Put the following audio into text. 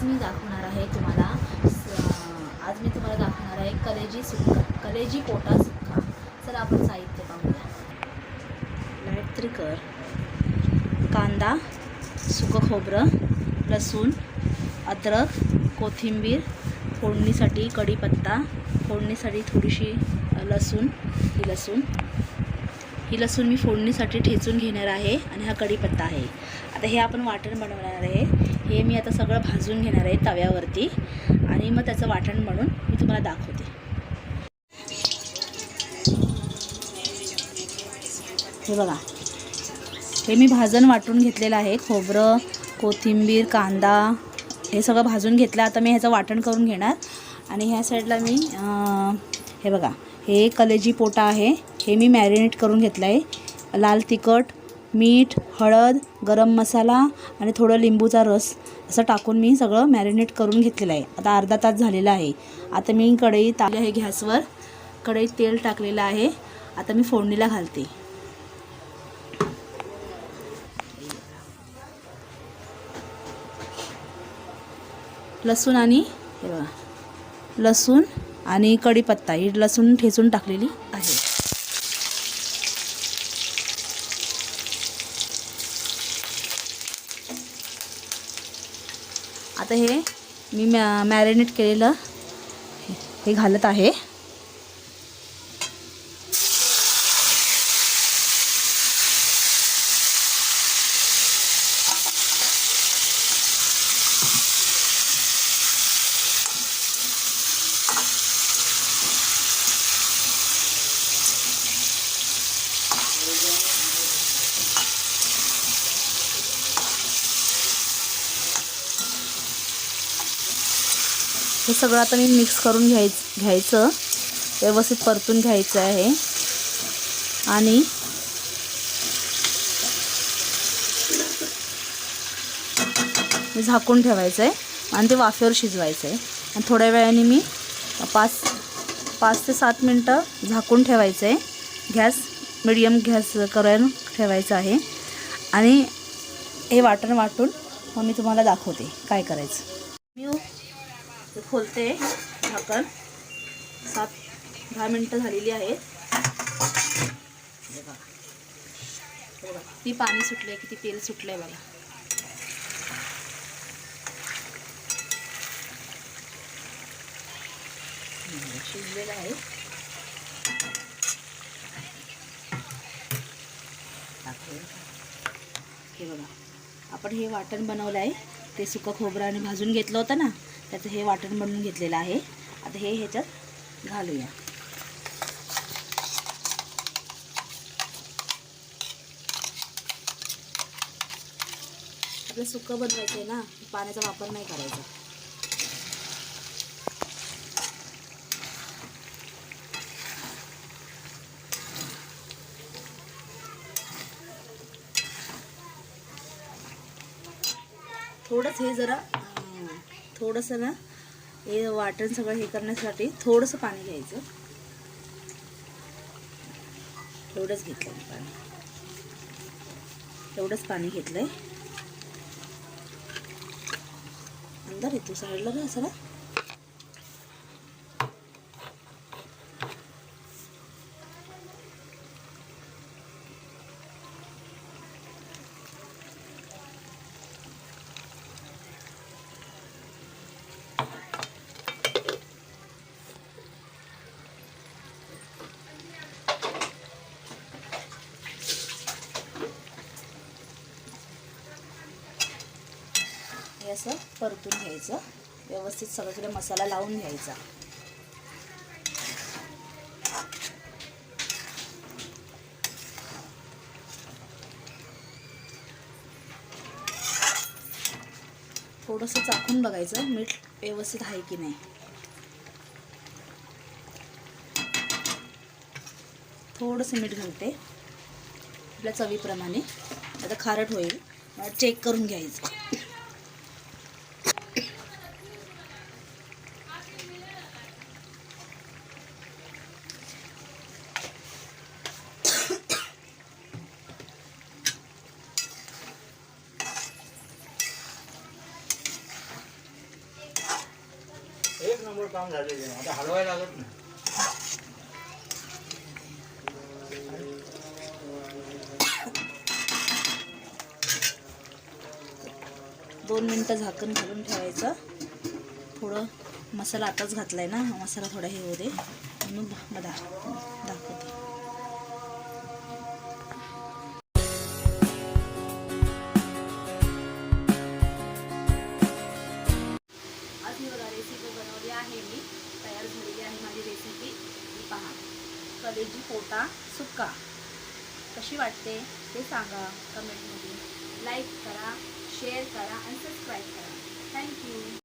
मी दाखवणार आहे तुम्हाला आज मी तुम्हाला दाखवणार आहे कलेजी पोटा सुक्का। चला आपण साहित्य पाहूया। लाईट त्रिकर, कांदा, सुकं खोबरं, लसूण, अद्रक, कोथिंबीर, फोडणीसाठी कढीपत्ता, फोडणीसाठी थोडीशी लसूण, ही लसूण मी फोडणीसाठी ठेचून घेणार आहे आणि हा कढीपत्ता आहे। आता हे आपण वाटण बनवणार आहे। हे मी आता सगळं भाजून घेणार आहे तव्यावरती आणि मग त्याचं वाटण बनवून मी तुम्हाला दाखवते। हे बघा, हे मी भाजून वाटून घेतलेलं आहे। खोबरं, कोथिंबीर, कांदा हे सगळं भाजून घेतलं। आता मी ह्याचं वाटण करून घेणार आणि ह्या साईडला मी हे बघा, हे कलेजी पोटा आहे। हे मी मॅरिनेट करून घेतलं आहे। लाल तिखट, मीठ, हळद, गरम मसाला आणि थोडं लिंबूचा रस असं टाकून मी सगळं मॅरिनेट करून घेतलेलं आहे। आता अर्धा तास झालेला आहे। आता मी कढई तापली आहे गॅसवर, कढईत तेल टाकलेलं आहे। आता मी फोडणीला घालते। लसूण आणि हे बघा, लसूण आणि कढीपत्ता, ही लसूण ठेचून टाकलेली आहे। आता हे मी मॅरिनेट केलेलं हे घालत आहे। हे सगळं आता मी मिक्स करून घ्यायचं, व्यवस्थित परतून घ्यायचं आहे आणि झाकून ठेवायचं आहे आणि ते वाफेवर शिजवायचं आहे। आणि थोड्या वेळाने मी 5 ते 7 मिनटं झाकून ठेवायचं आहे। गॅस मीडियम गॅस करून ठेवायचं आहे आणि हे वाटण वाटून मग मी तुम्हाला दाखवते काय करायचं। मी खोलते झाकण, 7-10 मिनटं झालेली आहेत। बघा, किती पाणी सुटलंय, किती तेल सुटलंय बघा। शिजलेलं आहे। हे बघा, आपण हे वाटण बनवलं आहे, ते सुकं खोबरं आणि भाजून घेतलं होतं ना, त्याचं हे वाटण बनवून घेतलेलं आहे। आता हे ह्याच्यात घालूया। आपलं सुकं बनवायचं आहे ना, पाण्याचा वापर नाही करायचा। थोडंच हे जरा थोडंसं ना, हे वाटण सगळं हे करण्यासाठी थोडंसं पाणी घ्यायचं। एवढंच घेतलं मी पाणी, एवढंच पाणी घेतलंय। अंदर येतो साईडला ना असं ना, हे असं परतून घ्यायचं, व्यवस्थित सगळीकडे मसाला लावून घ्यायचा। थोडंसं चाखून बघायचं मीठ व्यवस्थित आहे की नाही। थोडंसं मीठ घालते आपल्या चवीप्रमाणे। आता खारट होईल, चेक करून घ्यायचं। एक नंबर काम झालेलं आहे. आता हलवायला लागत नाही. 2 मिनटं झाकण घालून ठेवायचं. थोडं मसाला आताच घातला आहे ना, मसाला थोडा हे होऊ दे म्हणून दाखवते. आज मी बघा रेसिपी बनवली आहे, मी तयार झालेली आहे माझी रेसिपी. ही पहा, कलेजी पोटा सुक्का. कशी वाटते ते सांगा कमेंटमध्ये. लाईक करा, शेअर करा आणि सबस्क्राईब करा. थँक्यू.